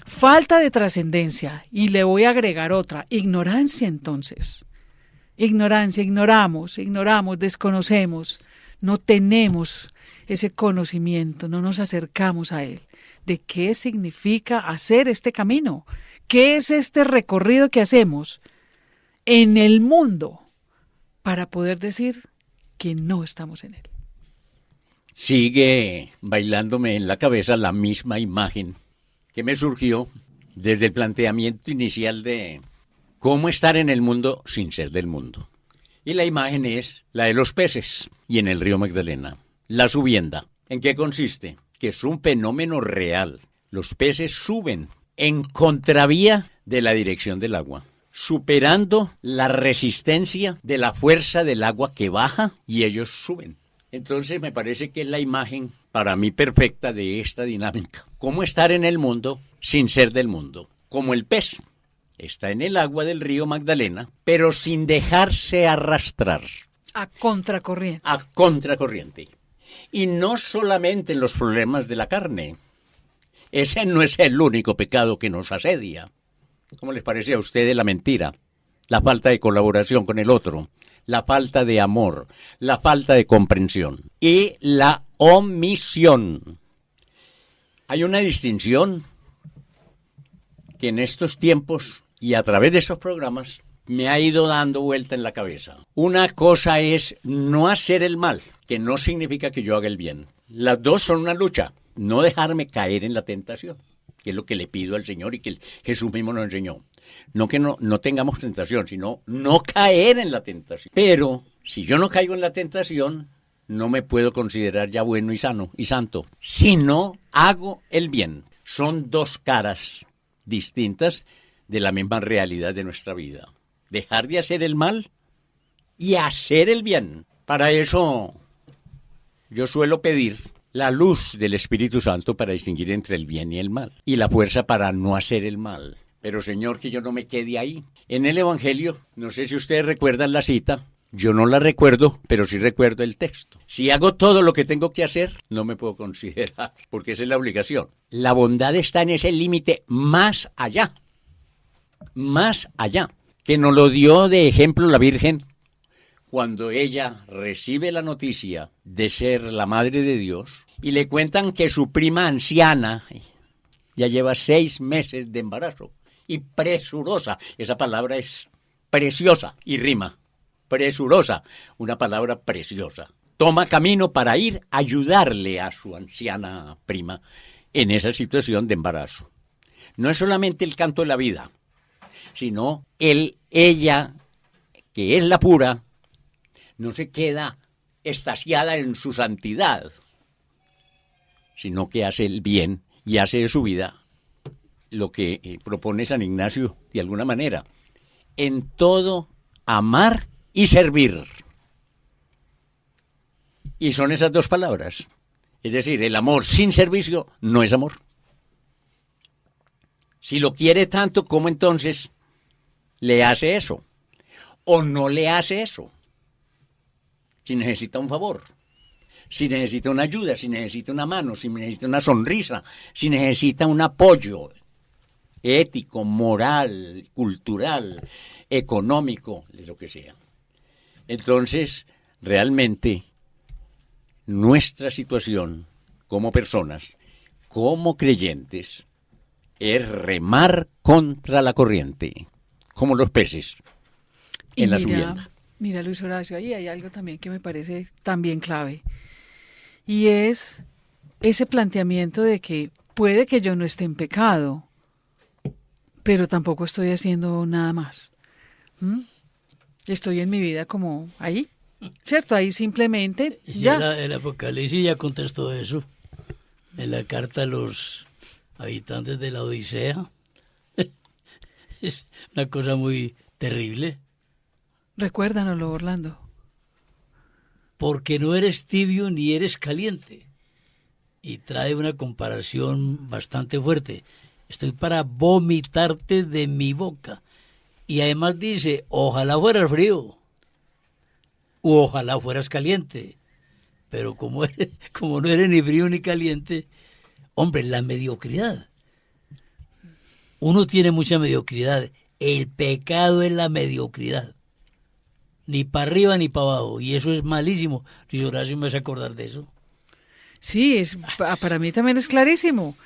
Falta de trascendencia, y le voy a agregar otra, ignorancia entonces. Ignorancia, ignoramos, desconocemos, no tenemos ese conocimiento, no nos acercamos a él. ¿De qué significa hacer este camino? ¿Qué es este recorrido que hacemos en el mundo para poder decir que no estamos en él? Sigue bailándome en la cabeza la misma imagen que me surgió desde el planteamiento inicial de cómo estar en el mundo sin ser del mundo. Y la imagen es la de los peces y en el río Magdalena. La subienda, ¿en qué consiste? Que es un fenómeno real. Los peces suben en contravía de la dirección del agua, superando la resistencia de la fuerza del agua que baja y ellos suben. Entonces me parece que es la imagen para mí perfecta de esta dinámica. ¿Cómo estar en el mundo sin ser del mundo? Como el pez. Está en el agua del río Magdalena, pero sin dejarse arrastrar. A contracorriente. A contracorriente. Y no solamente en los problemas de la carne. Ese no es el único pecado que nos asedia. ¿Cómo les parece a ustedes la mentira? La falta de colaboración con el otro, la falta de amor, la falta de comprensión y la omisión. Hay una distinción que en estos tiempos y a través de esos programas me ha ido dando vuelta en la cabeza. Una cosa es no hacer el mal, que no significa que yo haga el bien. Las dos son una lucha. No dejarme caer en la tentación, que es lo que le pido al Señor y que Jesús mismo nos enseñó. No que no tengamos tentación, sino no caer en la tentación. Pero si yo no caigo en la tentación, no me puedo considerar ya bueno y sano y santo. Si no hago el bien. Son dos caras distintas de la misma realidad de nuestra vida. Dejar de hacer el mal y hacer el bien. Para eso yo suelo pedir la luz del Espíritu Santo para distinguir entre el bien y el mal, y la fuerza para no hacer el mal. Pero Señor, que yo no me quede ahí. En el Evangelio, no sé si ustedes recuerdan la cita, yo no la recuerdo, pero sí recuerdo el texto. Si hago todo lo que tengo que hacer, no me puedo considerar, porque esa es la obligación. La bondad está en ese límite más allá, que nos lo dio de ejemplo la Virgen cuando ella recibe la noticia de ser la Madre de Dios y le cuentan que su prima anciana ya lleva 6 meses de embarazo y presurosa, esa palabra es preciosa y rima, presurosa, una palabra preciosa. Toma camino para ir a ayudarle a su anciana prima en esa situación de embarazo. No es solamente el canto de la vida, sino ella, que es la pura, no se queda extasiada en su santidad, sino que hace el bien y hace de su vida lo que propone San Ignacio de alguna manera. En todo amar y servir. Y son esas dos palabras. Es decir, el amor sin servicio no es amor. Si lo quiere tanto, ¿cómo entonces le hace eso? ¿O no le hace eso? Si necesita un favor, si necesita una ayuda, si necesita una mano, si necesita una sonrisa, si necesita un apoyo ético, moral, cultural, económico, de lo que sea. Entonces, realmente, nuestra situación como personas, como creyentes, es remar contra la corriente, como los peces en la subienda. Mira, Luis Horacio, ahí hay algo también que me parece también clave. Y es ese planteamiento de que puede que yo no esté en pecado, pero tampoco estoy haciendo nada más. Estoy en mi vida como ahí, ¿cierto? Ahí simplemente ya. El Apocalipsis ya contestó eso. En la carta a los habitantes de la Odisea. Es una cosa muy terrible. Recuérdanoslo, Orlando. Porque no eres tibio ni eres caliente. Y trae una comparación bastante fuerte. Estoy para vomitarte de mi boca. Y además dice, ojalá fueras frío. U ojalá fueras caliente. Pero como no eres ni frío ni caliente, hombre, la mediocridad. Uno tiene mucha mediocridad. El pecado es la mediocridad. Ni para arriba ni para abajo. Y eso es malísimo. Luis Horacio me hace acordar de eso. Sí, para mí también es clarísimo.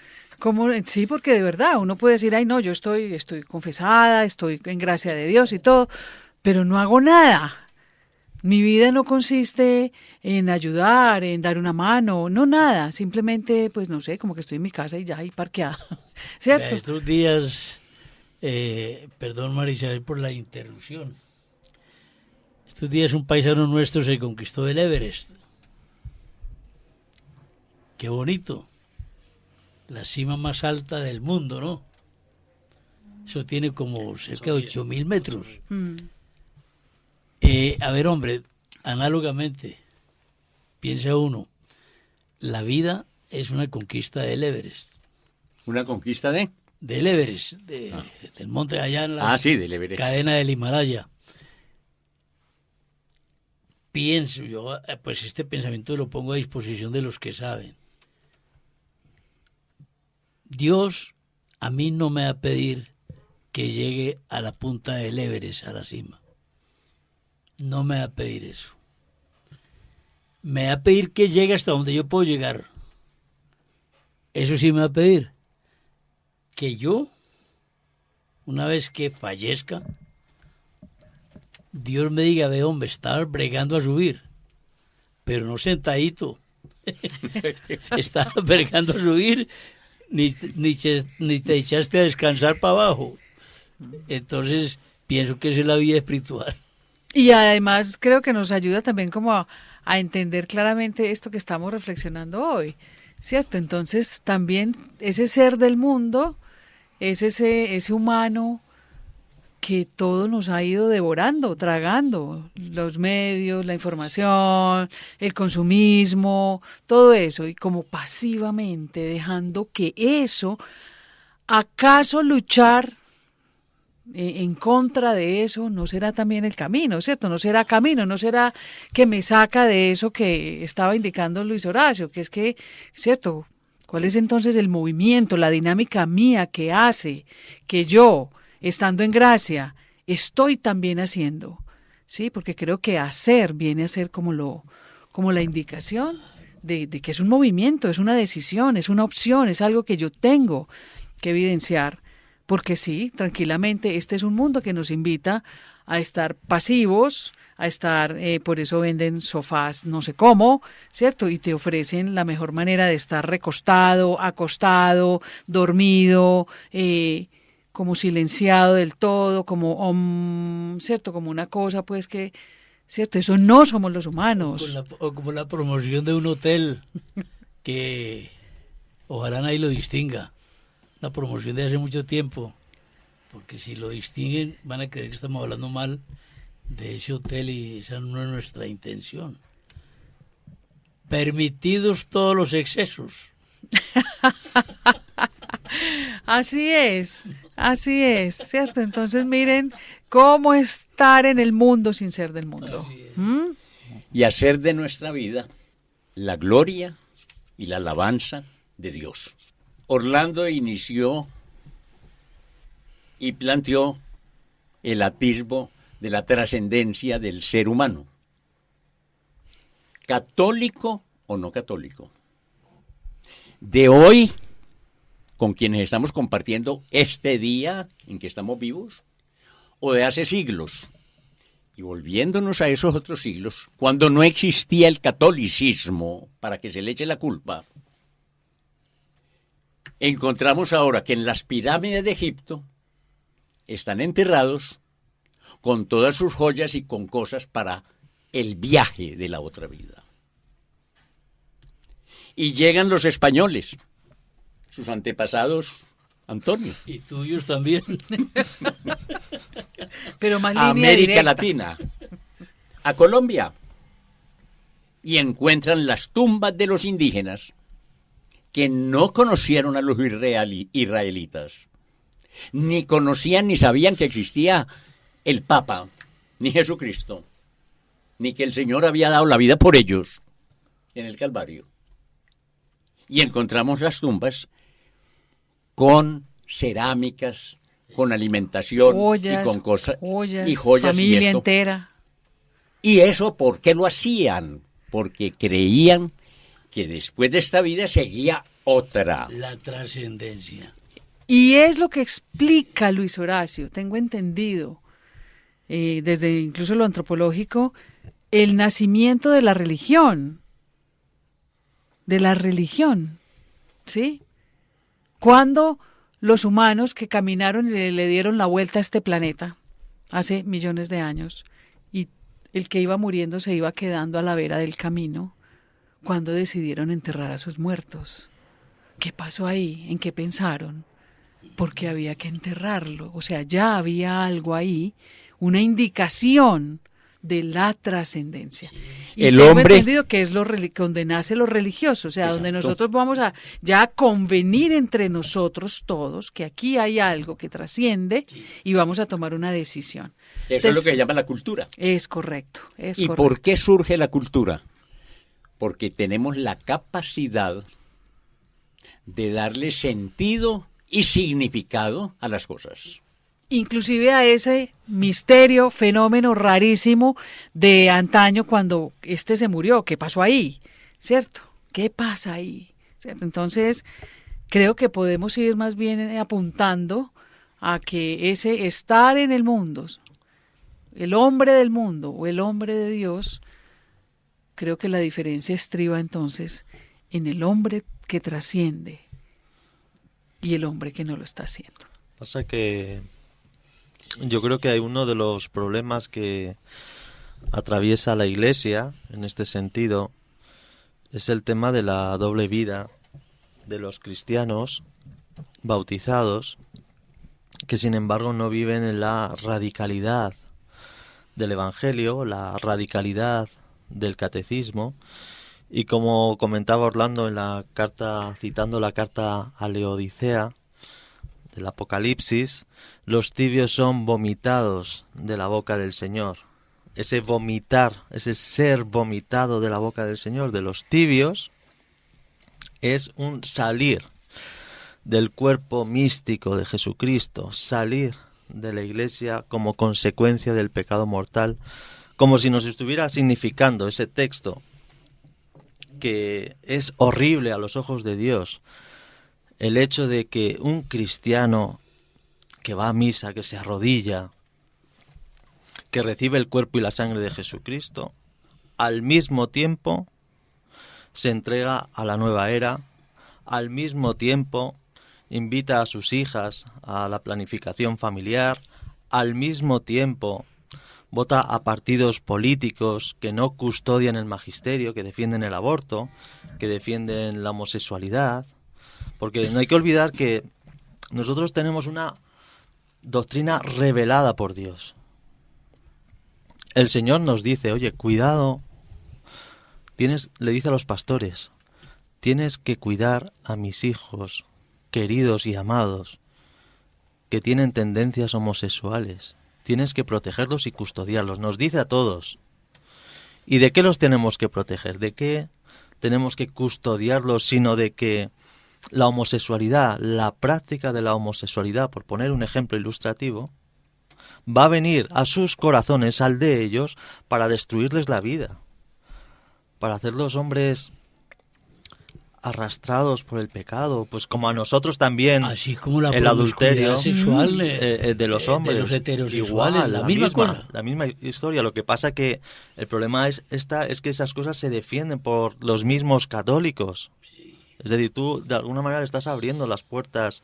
Sí, porque de verdad uno puede decir, ay no, yo estoy confesada, estoy en gracia de Dios y todo, pero no hago nada. Mi vida no consiste en ayudar, en dar una mano, no nada. Simplemente, pues no sé, como que estoy en mi casa y ya ahí parqueada. ¿Cierto? Estos días, perdón Marisabel por la interrupción. Estos días un paisano nuestro se conquistó el Everest. Qué bonito. La cima más alta del mundo, ¿no? Eso tiene como cerca de 8.000 metros. A ver, hombre, análogamente, piensa uno, la vida es una conquista del Everest. ¿Una conquista de? Del Everest, del monte allá en la del Everest. Cadena del Himalaya. Pienso yo, pues este pensamiento lo pongo a disposición de los que saben. Dios a mí no me va a pedir que llegue a la punta del Everest, a la cima. No me va a pedir eso. Me va a pedir que llegue hasta donde yo puedo llegar. Eso sí me va a pedir. Que yo, una vez que fallezca, Dios me diga, ve hombre, estabas bregando a subir, pero no sentadito. Estabas bregando a subir, ni te echaste a descansar para abajo. Entonces, pienso que esa es la vida espiritual. Y además creo que nos ayuda también como a entender claramente esto que estamos reflexionando hoy, ¿cierto? Entonces también ese ser del mundo es ese humano que todo nos ha ido devorando, tragando, los medios, la información, el consumismo, todo eso, y como pasivamente dejando que eso, ¿acaso luchar en contra de eso no será también el camino, ¿cierto? No será camino, no será que me saca de eso que estaba indicando Luis Horacio, que es que, ¿cierto? ¿Cuál es entonces el movimiento, la dinámica mía que hace que yo, estando en gracia, estoy también haciendo? Sí, porque creo que hacer viene a ser como la indicación de que es un movimiento, es una decisión, es una opción, es algo que yo tengo que evidenciar. Porque sí, tranquilamente, este es un mundo que nos invita a estar pasivos, a estar, por eso venden sofás no sé cómo, ¿cierto? Y te ofrecen la mejor manera de estar recostado, acostado, dormido, como silenciado del todo, como, ¿cierto? Como una cosa, pues que, ¿cierto? Eso no somos los humanos. O como la promoción de un hotel que ojalá nadie lo distinga. La promoción de hace mucho tiempo, porque si lo distinguen van a creer que estamos hablando mal de ese hotel y esa no es nuestra intención. Permitidos todos los excesos. Así es, ¿cierto? Entonces miren cómo estar en el mundo sin ser del mundo. Y hacer de nuestra vida la gloria y la alabanza de Dios. Orlando inició y planteó el atisbo de la trascendencia del ser humano. Católico o no católico. De hoy con quienes estamos compartiendo este día en que estamos vivos, o de hace siglos. Y volviéndonos a esos otros siglos, cuando no existía el catolicismo para que se le eche la culpa, encontramos ahora que en las pirámides de Egipto están enterrados con todas sus joyas y con cosas para el viaje de la otra vida. Y llegan los españoles, sus antepasados, Antonio, Y tuyos también. Pero más a línea América directa. Latina, a Colombia, y encuentran las tumbas de los indígenas que no conocieron a los israelitas, ni conocían ni sabían que existía el Papa, ni Jesucristo, ni que el Señor había dado la vida por ellos en el Calvario. Y encontramos las tumbas con cerámicas, con alimentación Joyas, y con cosas joyas, y joyas familia y esto. entera. ¿Y eso por qué lo hacían? Porque creían que después de esta vida seguía otra. La trascendencia. Y es lo que explica Luis Horacio, tengo entendido, desde incluso lo antropológico, el nacimiento de la religión. ¿Sí? Cuando los humanos que caminaron y le dieron la vuelta a este planeta hace millones de años, y el que iba muriendo se iba quedando a la vera del camino, cuando decidieron enterrar a sus muertos. ¿Qué pasó ahí? ¿En qué pensaron? Porque había que enterrarlo. O sea, ya había algo ahí, una indicación de la trascendencia. Y El tengo hombre- entendido que es donde nace lo religioso, o sea, donde Exacto. nosotros vamos a ya convenir entre nosotros todos que aquí hay algo que trasciende y vamos a tomar una decisión. Eso es lo que se llama la cultura. Es correcto, es ¿Y correcto. por qué surge la cultura? Porque tenemos la capacidad de darle sentido y significado a las cosas. Inclusive a ese misterio, fenómeno rarísimo de antaño cuando se murió. ¿Qué pasó ahí? ¿Cierto? ¿Qué pasa ahí? ¿Cierto? Entonces, creo que podemos ir más bien apuntando a que ese estar en el mundo, el hombre del mundo o el hombre de Dios, creo que la diferencia estriba entonces en el hombre que trasciende y el hombre que no lo está haciendo. Pasa que yo creo que hay uno de los problemas que atraviesa la Iglesia en este sentido, es el tema de la doble vida de los cristianos bautizados, que sin embargo no viven en la radicalidad del Evangelio, la radicalidad del catecismo, y como comentaba Orlando en la carta, citando la carta a Laodicea del Apocalipsis, los tibios son vomitados de la boca del Señor. Ese vomitar, ese ser vomitado de la boca del Señor, de los tibios, es un salir del cuerpo místico de Jesucristo, salir de la Iglesia como consecuencia del pecado mortal, como si nos estuviera significando ese texto que es horrible a los ojos de Dios, el hecho de que un cristiano que va a misa, que se arrodilla, que recibe el cuerpo y la sangre de Jesucristo, al mismo tiempo se entrega a la nueva era, al mismo tiempo invita a sus hijas a la planificación familiar, al mismo tiempo vota a partidos políticos que no custodian el magisterio, que defienden el aborto, que defienden la homosexualidad, porque no hay que olvidar que nosotros tenemos una doctrina revelada por Dios. El Señor nos dice, oye, cuidado, le dice a los pastores, tienes que cuidar a mis hijos queridos y amados que tienen tendencias homosexuales. Tienes que protegerlos y custodiarlos. Nos dice a todos. ¿Y de qué los tenemos que proteger? ¿De qué tenemos que custodiarlos? Sino de que la homosexualidad, la práctica de la homosexualidad, por poner un ejemplo ilustrativo, va a venir a sus corazones, al de ellos, para destruirles la vida, para hacerlos hombres arrastrados por el pecado, pues como a nosotros también, así como la el adulterio sexual de los hombres, de los heterosexuales, igual, la misma cosa. La misma historia. Lo que pasa que el problema es que esas cosas se defienden por los mismos católicos. Es decir, tú de alguna manera le estás abriendo las puertas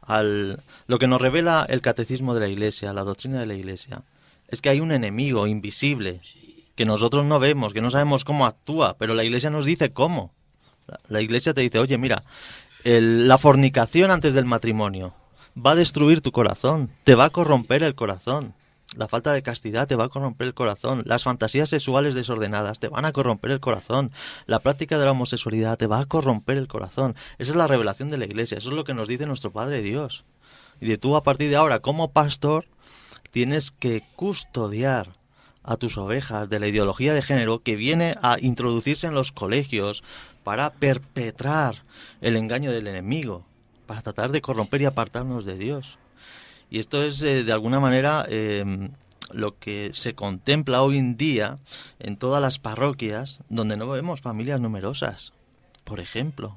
lo que nos revela el catecismo de la Iglesia, la doctrina de la Iglesia, es que hay un enemigo invisible que nosotros no vemos, que no sabemos cómo actúa, pero la Iglesia nos dice cómo. La Iglesia te dice, oye, mira, la fornicación antes del matrimonio va a destruir tu corazón, te va a corromper el corazón. La falta de castidad te va a corromper el corazón. Las fantasías sexuales desordenadas te van a corromper el corazón. La práctica de la homosexualidad te va a corromper el corazón. Esa es la revelación de la Iglesia. Eso es lo que nos dice nuestro Padre Dios. Y de tú a partir de ahora, como pastor, tienes que custodiar a tus ovejas de la ideología de género que viene a introducirse en los colegios para perpetrar el engaño del enemigo, para tratar de corromper y apartarnos de Dios. Y esto es, de alguna manera, lo que se contempla hoy en día en todas las parroquias donde no vemos familias numerosas, por ejemplo.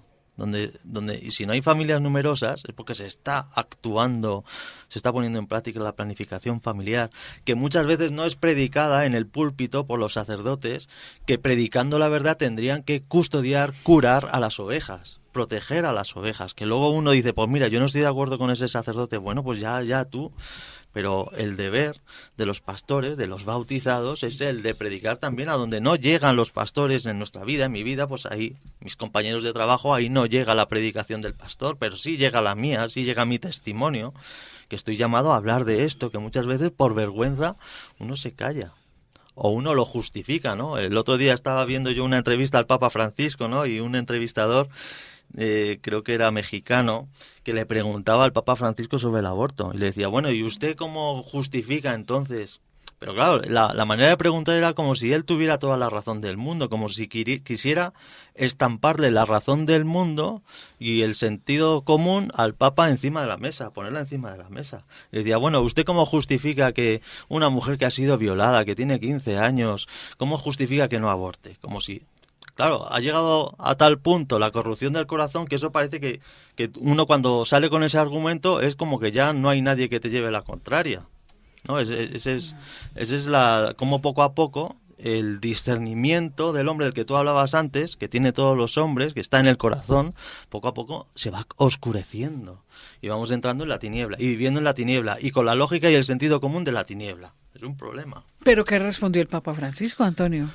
Y si no hay familias numerosas es porque se está actuando, se está poniendo en práctica la planificación familiar, que muchas veces no es predicada en el púlpito por los sacerdotes, que predicando la verdad tendrían que custodiar, curar a las ovejas, proteger a las ovejas, que luego uno dice, pues mira, yo no estoy de acuerdo con ese sacerdote, bueno, pues ya tú, pero el deber de los pastores, de los bautizados, es el de predicar también a donde no llegan los pastores en nuestra vida, en mi vida, pues ahí, mis compañeros de trabajo, ahí no llega la predicación del pastor, pero sí llega la mía, sí llega mi testimonio, que estoy llamado a hablar de esto, que muchas veces por vergüenza uno se calla. O uno lo justifica, ¿no? El otro día estaba viendo yo una entrevista al Papa Francisco, ¿no? Y un entrevistador, creo que era mexicano, que le preguntaba al Papa Francisco sobre el aborto. Y le decía, bueno, ¿y usted cómo justifica entonces? Pero claro, la manera de preguntar era como si él tuviera toda la razón del mundo, como si quisiera estamparle la razón del mundo y el sentido común al Papa encima de la mesa, ponerla encima de la mesa. Le decía, bueno, ¿usted cómo justifica que una mujer que ha sido violada, que tiene 15 años, cómo justifica que no aborte? Como si... Claro, ha llegado a tal punto la corrupción del corazón que eso parece que uno cuando sale con ese argumento es como que ya no hay nadie que te lleve la contraria, ¿no? Ese es como poco a poco el discernimiento del hombre del que tú hablabas antes, que tiene todos los hombres, que está en el corazón, poco a poco se va oscureciendo y vamos entrando en la tiniebla y viviendo en la tiniebla y con la lógica y el sentido común de la tiniebla. Es un problema. ¿Pero qué respondió el Papa Francisco, Antonio?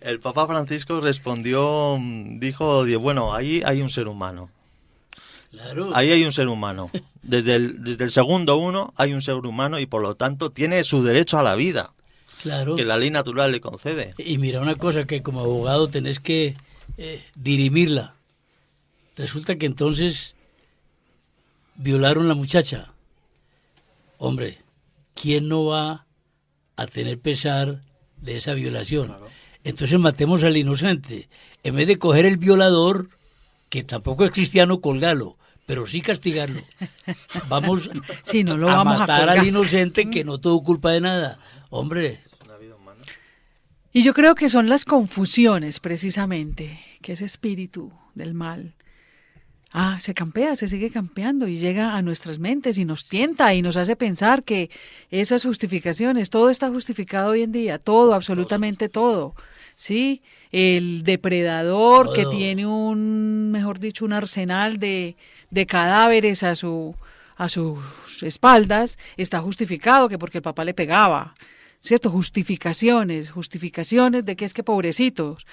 El Papa Francisco respondió, dijo, bueno, ahí hay un ser humano. Claro. Ahí hay un ser humano. Desde el segundo uno hay un ser humano y por lo tanto tiene su derecho a la vida. Claro. Que la ley natural le concede. Y mira una cosa, que como abogado tenés que dirimirla. Resulta que entonces violaron a la muchacha. Hombre, ¿quién no va a tener pesar de esa violación? Claro. Entonces matemos al inocente. En vez de coger el violador, que tampoco es cristiano, colgarlo, pero sí castigarlo. Vamos, sí, no lo a vamos matar a al inocente que no tuvo culpa de nada. Hombre. Y yo creo que son las confusiones, precisamente, que ese espíritu del mal se campea, se sigue campeando y llega a nuestras mentes y nos tienta y nos hace pensar que esas justificaciones, todo está justificado hoy en día, todo, absolutamente todo, ¿sí? El depredador todo, que tiene mejor dicho, un arsenal de cadáveres a sus espaldas, está justificado que porque el papá le pegaba, ¿cierto? Justificaciones de que es que pobrecitos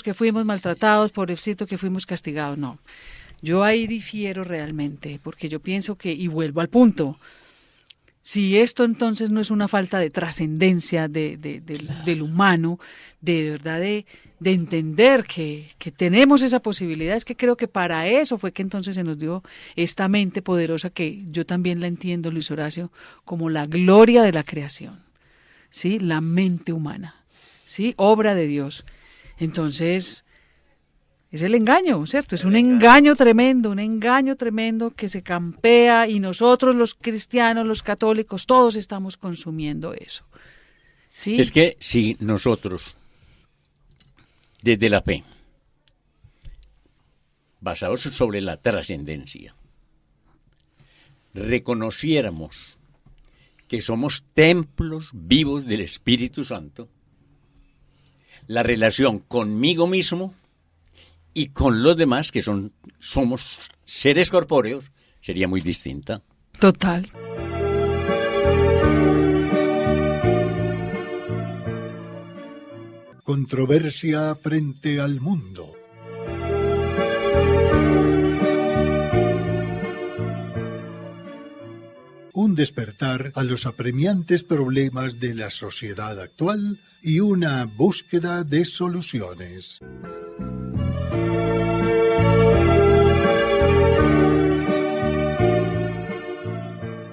que fuimos maltratados, pobrecitos que fuimos castigados, no. Yo ahí difiero realmente, porque yo pienso que, y vuelvo al punto, si esto entonces no es una falta de trascendencia del humano, de verdad de entender que tenemos esa posibilidad, es que creo que para eso fue que entonces se nos dio esta mente poderosa que yo también la entiendo, Luis Horacio, como la gloria de la creación. ¿Sí? La mente humana, ¿sí? Obra de Dios. Entonces, es el engaño, ¿cierto? Es un engaño tremendo que se campea y nosotros los cristianos, los católicos, todos estamos consumiendo eso. ¿Sí? Es que si nosotros, desde la fe, basados sobre la trascendencia, reconociéramos que somos templos vivos del Espíritu Santo, la relación conmigo mismo y con los demás, que somos seres corpóreos, sería muy distinta. Total. Controversia frente al mundo. Un despertar a los apremiantes problemas de la sociedad actual y una búsqueda de soluciones.